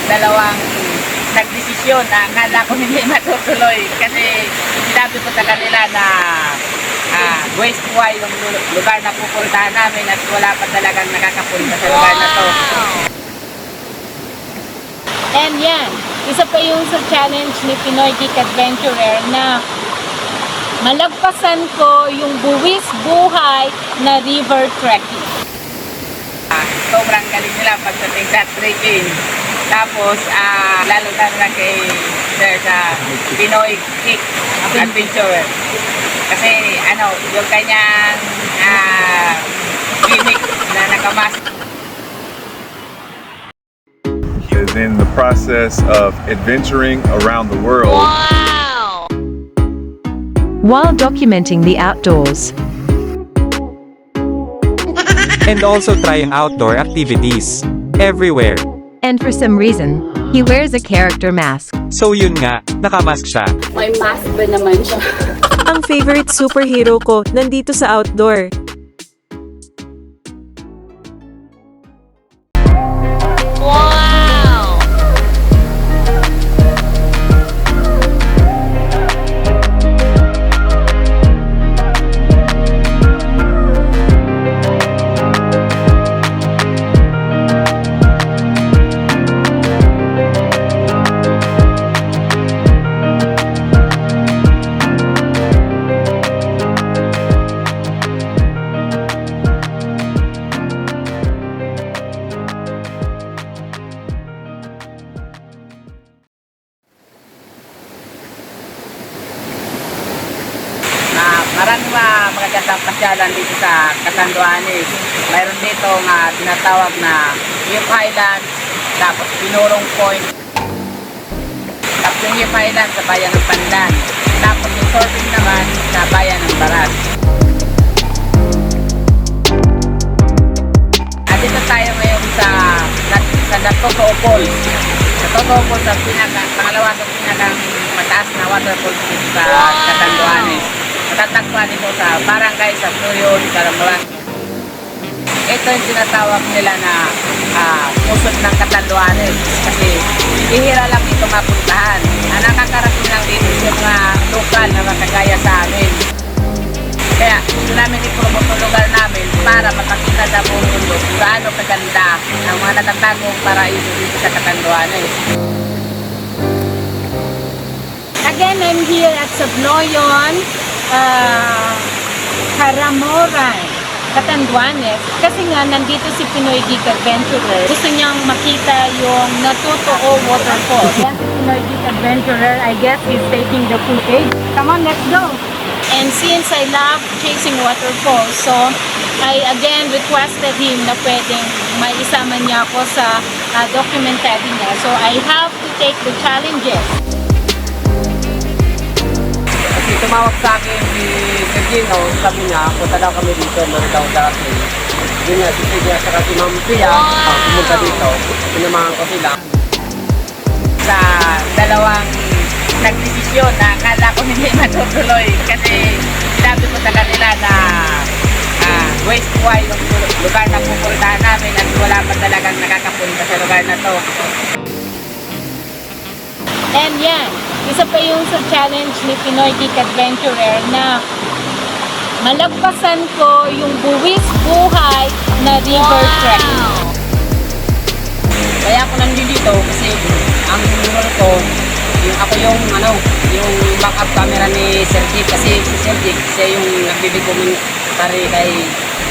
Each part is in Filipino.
dalawang nagdesisyon na akala ko hindi matutuloy kasi sinabi ko sa kanila na West Buhay yung lugar na pupuntahan namin at wala pa talagang nakakapunta sa lugar na to. And yan, isa pa yung sa challenge ni Pinoy Geek Adventurer na malagpasan ko yung buwis buhay na river trekking. Sobrang galing nila pagdating sa trekking. Tapos, lalo na kay Sir sa Pinoy Geek Adventurer. Kasi, yung kanyang gimmick na nakamas. Is in the process of adventuring around the world. Wow! While documenting the outdoors. And also trying outdoor activities. Everywhere. And for some reason, he wears a character mask. So yun nga, nakamask siya. May mask ba naman siya? Ang favorite superhero ko nandito sa outdoor. Wow! Maraming magagandang pasyalan dito sa Catanduanes. Mayroon dito nga tinatawag na Youth Highland, tapos Pinurong Point, tapos yung Youth Highland sa bayan ng Pandan, tapos yung surfing naman sa bayan ng Baras. Dito tayo ngayon sa Totoo Falls. Sa Totoo Falls, sa pangalawa sa pinakang mataas na waterfalls dito sa Catanduanes. Matatagpuan ito sa barangay sa Tuyon, Caramulan. Ito yung tinatawag nila na pusod ng Catanduanes kasi bihira lang dito mapuntahan. Ang nakakarating lang dito yung mga lokal na makagaya sa amin. Kaya gusto namin i-promote yung lugar namin para mapakita sa buong mundo kung gaano kaganda ang mga natatagong paraiso dito sa Catanduanes. Again, I'm here at Sabloyon, Caramoran, Catanduanes. Kasi nga, nandito si Pinoy Geek Adventurer. Gusto niyang makita yung Natotoo Waterfall. Yan si Pinoy Geek Adventurer. I guess he's taking the footage. Come on, let's go! And since I love chasing waterfalls, so I again requested him na pwedeng may isama niya ako sa documentary niya. So I have to take the challenges. Kasi tumawag sa akin si Sergino, sabi niya, punta daw kami dito, meron daw darating. Yun niya, si Sergino saka si Ma'am Pia, pumunta dito, pinamahan ko sila. Sa dalawang nagdesisyon na akala ko hindi matutuloy kasi sinabi ko sa kanila na West Buhay yung lugar na pupuntahan namin at wala pa talagang nakakapunta sa lugar na to. And yan, isa pa yung sa challenge ni Pinoy Geek Adventurer na malagpasan ko yung buwis buhay na river trekking. Kaya ako nandito kasi ang role ko, ako yung backup camera ni Sir Jake kasi si Sir Jake siya yung nagbibigong kari kay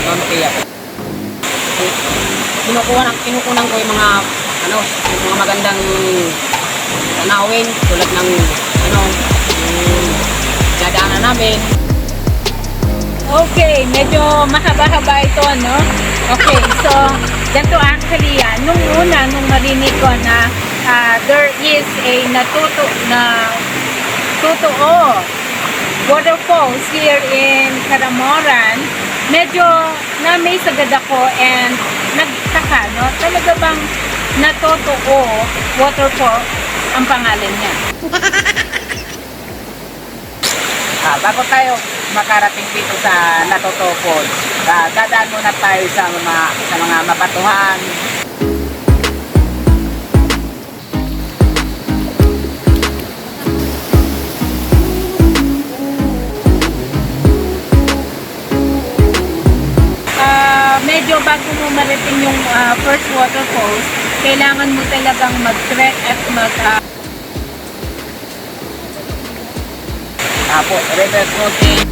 Ma'am Pia. Kinukunan ko yung mga magandang tanawin tulad ng yung dadaanan namin. Okay, medyo mahaba-haba ito, no? Okay, so ganito actually yan. Nung marinig ko na there is a Totoo waterfalls here in Caramoran, medyo na-amaze agad ako and nagtaka, no? Talaga bang Natotoo waterfall ang pangalan niya? Bago tayo makarating dito sa Natotoo Falls, dadaan muna tayo sa mga mabatuhan. first waterfalls, kailangan mo talagang mag-trek at Tapos, river crossing.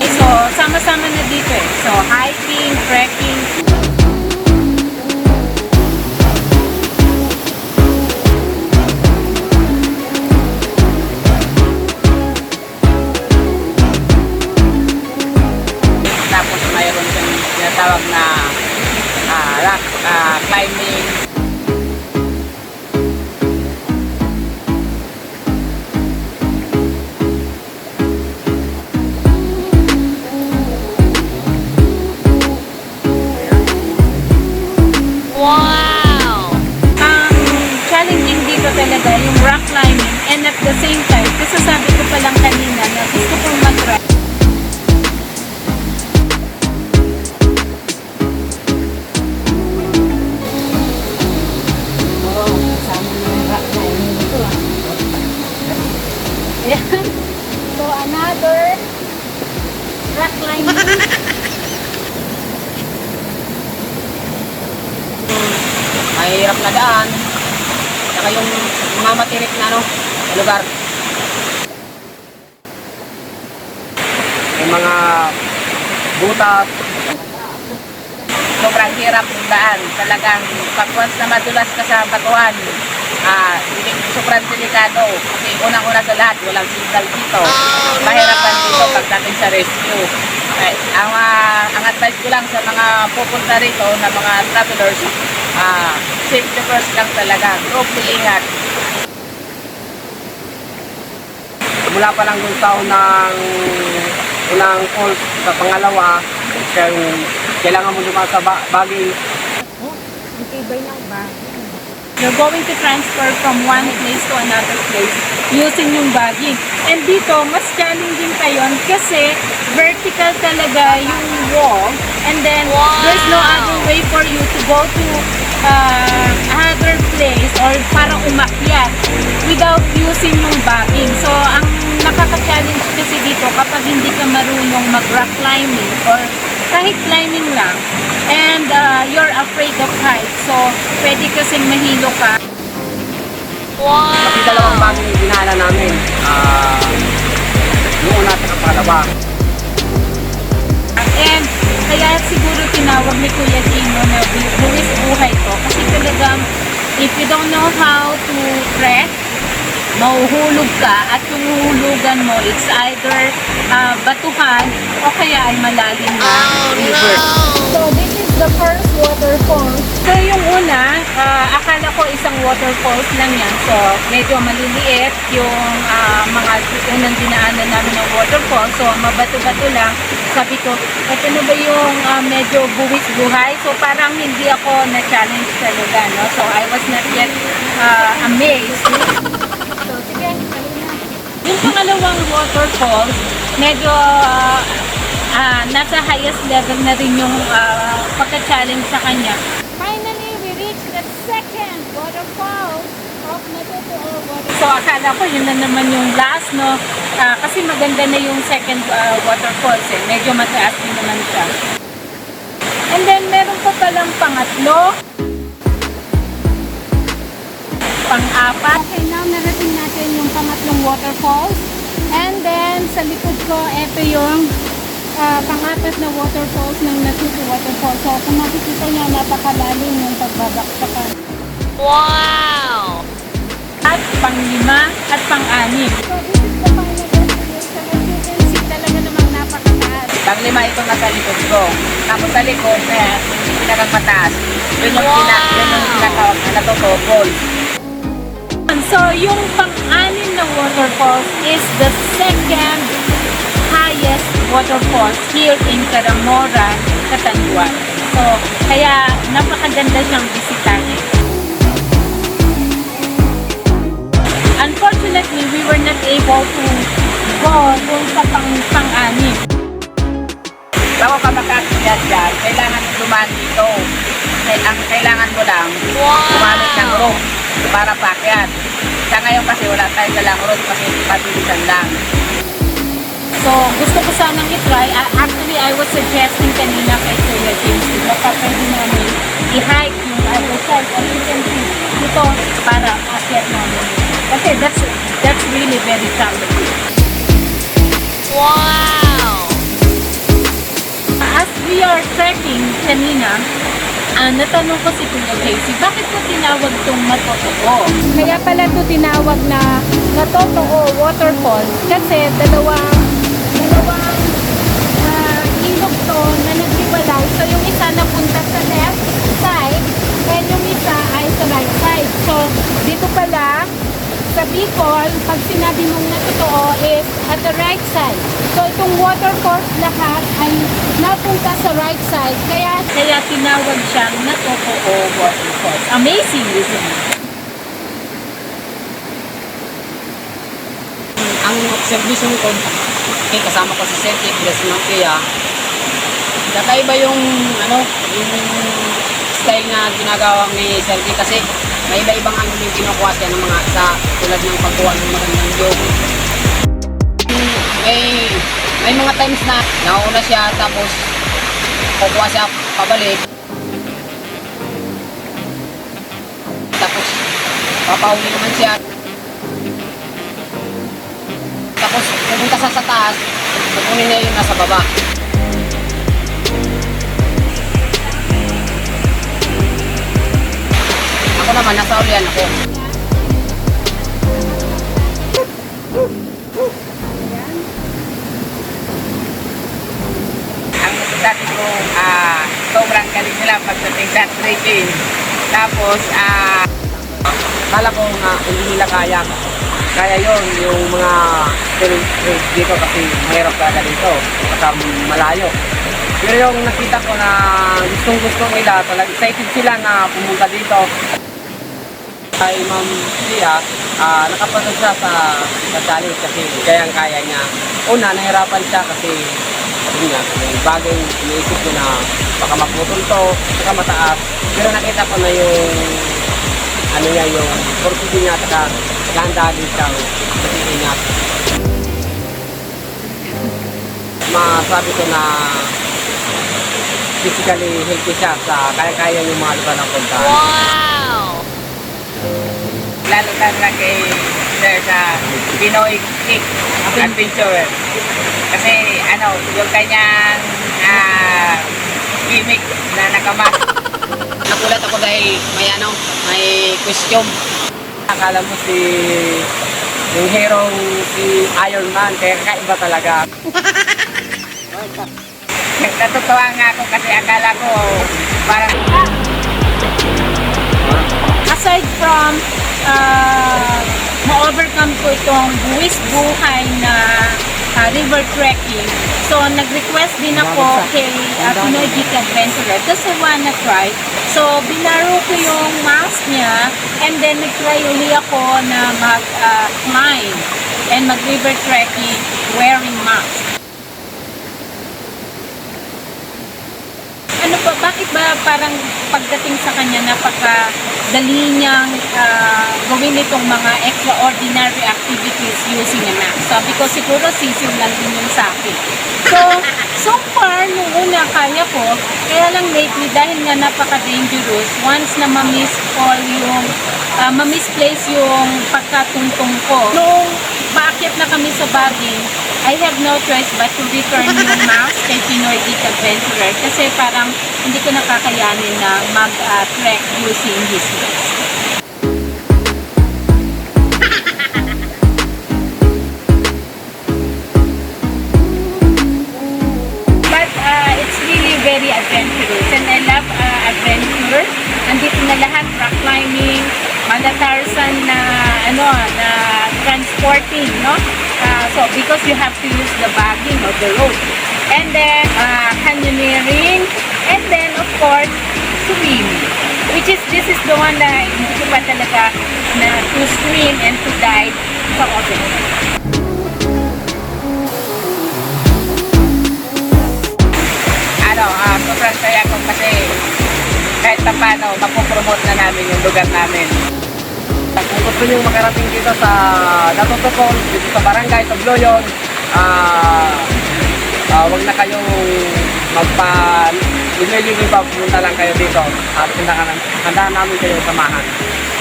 So, sama-sama na dito eh. So, hiking, trekking. Tapos mayroon kang tinatawag na rock climbing. Ang challenging dito talaga yung rock climbing, and at the same time, kasi sabi ko pa lang kanina na gusto kong mag-rock. Ayan. So, another rock climbing. Mahirap na daan. Saka yung mga matirik na lugar. May mga butas. Sobrang hirap yung daan. Talagang pag once na madulas ka sa batuan, sobrang delikado. Kasi unang-una sa lahat, walang signal dito. Mahirapan dito pagdating sa rescue. Ang advice ko lang sa mga pupunta rito na mga travelers, safety first lang talaga. Huwag ingat. Mula pa lang dun sa unang falls sa pangalawa, kailangan mo dumaan sa bagay. Ang tibay ng bag. You're going to transfer from one place to another place using yung bagging. And dito, mas challenging pa yun kasi vertical talaga yung wall. And then, there's no other way for you to go to other place or para umakyat without using yung bagging. So, ang nakaka-challenge kasi dito kapag hindi ka marunong mag-rock climbing or kahit climbing lang, and you're afraid of heights, so pwede kasing mahilo ka. Kasi dalawang bagay yung dinala namin. Yung una at pangalawa. And kaya siguro tinawag ni Kuya Gino na buwis buhay to kasi talagang if you don't know how to trek, mahuhulog ka at yung huhulugan mo it's either batuhan o kaya ay malalim na river. So this is the first waterfall. So yung una, akala ko isang waterfalls lang yan. So medyo maliliit yung mga unang dinaanan namin ng waterfall. So mabato-bato lang. Sabi ko, ito na ba yung medyo buwis buhay? So parang hindi ako na-challenge talaga. No? So I was not yet amazed. So, sige, yung pangalawang waterfalls, medyo nasa highest level na rin yung pagka-challenge sa kanya. Finally, we reached the second waterfall of Natutuo Waterfall. So, akala ko yun na naman yung last, no? Kasi maganda na yung second waterfalls, eh. Medyo mataas din naman siya. And then, meron pa palang pangatlo. Pang-apat. Okay, now narating natin yung pangatlong waterfalls. And then, sa likod ko, ito yung pang-apat na waterfalls ng Natutuo Waterfalls. So, kung makikita niya, napakalalim yung pagbabaksakan. Wow! At pang-lima at pang-anim. So, this is the final destination. As you can see, talaga namang napakataas. Pag-lima ito nasa likod ko. Tapos sa likod, pinakang mataas. Yun yung tinatawag na Natutuo Falls. So, yung pang-anim na waterfalls is the second highest waterfalls here in Caramoran, Catanduan. So, kaya napakaganda siyang bisitahin. Unfortunately, we were not able to go dun sa pang-anim. Bago ka makakiyat dyan, kailangan dumaan dito. ang kailangan mo lang, gumamit ng rope para paakyat. Sa ngayon kasi wala tayong dalang rope kasi pabilisan lang. So, gusto ko sanang i-try. Actually, I was suggesting kanina kay Kuya James, baka pwede namin i-hike yung other side. As you can see, dito para akyat namin. Kasi that's really very challenging. Wow! As we are trekking kanina, natanong ko si Kuya JC, bakit ko tinawag itong Natotoo? Kaya pala ito tinawag na Natotoo Waterfall kasi dalawang ilog to na naghiwalay. So yung isa napunta sa left side and yung isa ay sa right side. So dito pala sa Bicol, pag sinabi mong Natotoo is at the right side. So itong waterfalls lahat ay napunta sa right side. Kaya tinawag siyang Natotoo Waterfalls. Amazing, isn't it? Ang observation ko, kasama ko si Senti plus si Mangkea, kakaiba yung style na ginagawa ni Senti kasi may iba-ibang angle yung kinukuha siya ng mga sa tulad ng pagkuha ng magandang view. May mga times na nauna siya tapos kukuha siya pabalik. Tapos papauwi naman siya. Tapos pupunta sa taas, pupunin niya yung nasa baba. Ako naman, nasa ulian ako. Ang dati ko, sobrang galing nila pagdating sa trekking. Tapos, Kala ko nga hindi nila kaya. Kaya yon yung mga trails dito kasi mahirap talaga dito. Kasi malayo. Pero yung nakita ko na gustong-gusto nila, talagang excited sila na pumunta dito. Kay Ma'am Lia, nakapanood siya sa challenge kasi kaya niya. Una, nahirapan siya kasi yun nga, may bagay iniisip ko na baka maputol to, baka mataas. Pero nakita ko na yung yung portugin niya at ganda din siyang mag-iingat. Masabi ko na physically healthy siya sa kaya-kaya yung mga lugar ng puntahan. Wow! lalo na kay Sir sa Pinoy Kick Adventure. Kasi yung kanyang gimmick na nakamas. Nakulat ako dahil may question. Akala mo yung hero si Iron Man, kaya kakaiba talaga. Natutuwa nga ako kasi akala ko parang Aside from ma-overcome ko itong buwis buhay na river trekking, so nag-request din ako kay Pinoy Geek Adventurer kasi wanna try. So binaro ko yung mask niya and then nag-try uli ako na mag-climb and mag-river trekking wearing mask. Bakit ba parang pagdating sa kanya napakadali niyang gawin itong mga extraordinary activities using a mask? Sabi ko siguro sisil lang din yun sa akin. So far, nung una kaya ko, kaya lang lately dahil nga napaka-dangerous, once na ma-misplace yung pagkatungtong ko. Nung paakyat na kami sa buggy, I have no choice but to return yung mask kay Pinoy Geek Adventurer kasi parang hindi ko nakakayanin na mag-trek using his mask. But it's really very adventurous and I love adventure. Andito na lahat, rock climbing, malatarsan na transporting, no? So because you have to use the bagging or the rope. And then canyoneering, and then of course swim. This is the one na hindi ko pa talaga na to swim and to dive sa ocean. sobrang saya ko kasi kahit pa paano, mapopromote na namin yung lugar namin. Kung gusto nyo makarating dito sa Natuto Falls, dito sa Barangay Tobloyon, wag na kayong libre pa, pumunta lang kayo dito at handa namin kayo samahan.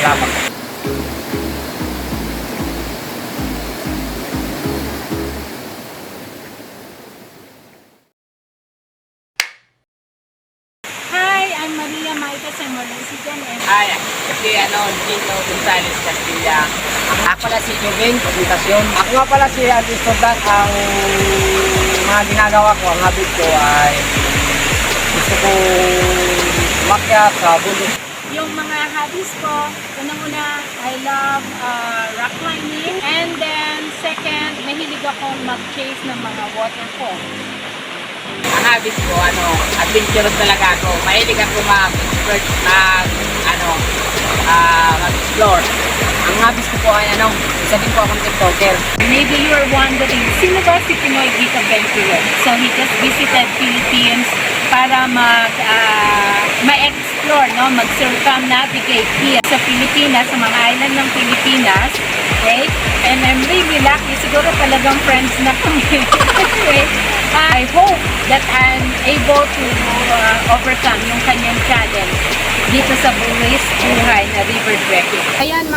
Salamat. Hi, I'm Maria Maika Semolesigan and Ay, kasi Gino Gonzales Castilla. Ako pala si Jovin Presentasyon. Ako nga pala si Andy Sordan. Ang mga ginagawa ko, ang habit ko ay gusto ko umakyat sa bundok. yung mga hobbies ko, unang-una, I love rock climbing. And then, second, mahilig akong mag-chase ng mga waterfall. Ang habits ko, adventurous talaga ako. Mahilig ako mag-explore. Ang habit ko po ay isa din po akong TikToker. Maybe you are wondering, sino ba si Pinoy Geek Adventurer? So, he just visited Philippines para ma-explore, no? Mag-circumnavigate here sa Pilipinas, sa mga island ng Pilipinas. Okay? And I'm really lucky. Siguro talagang friends na kami. Anyway, I hope that I'm able to overcome yung kanyang challenge dito sa buhay na river trekking. Ayan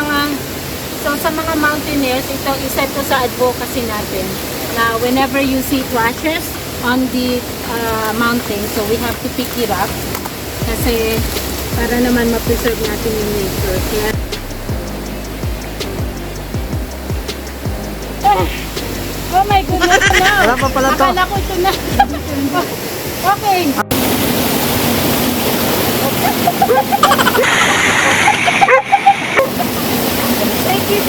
so sa mga mountaineers, isa ito sa advocacy natin na whenever you see trashes on the mountain, so we have to pick it up kasi para naman ma-preserve natin yung nature. Kaya oh my goodness, no! Wala pa pala to. Akala ko ito na. Okay. Take it.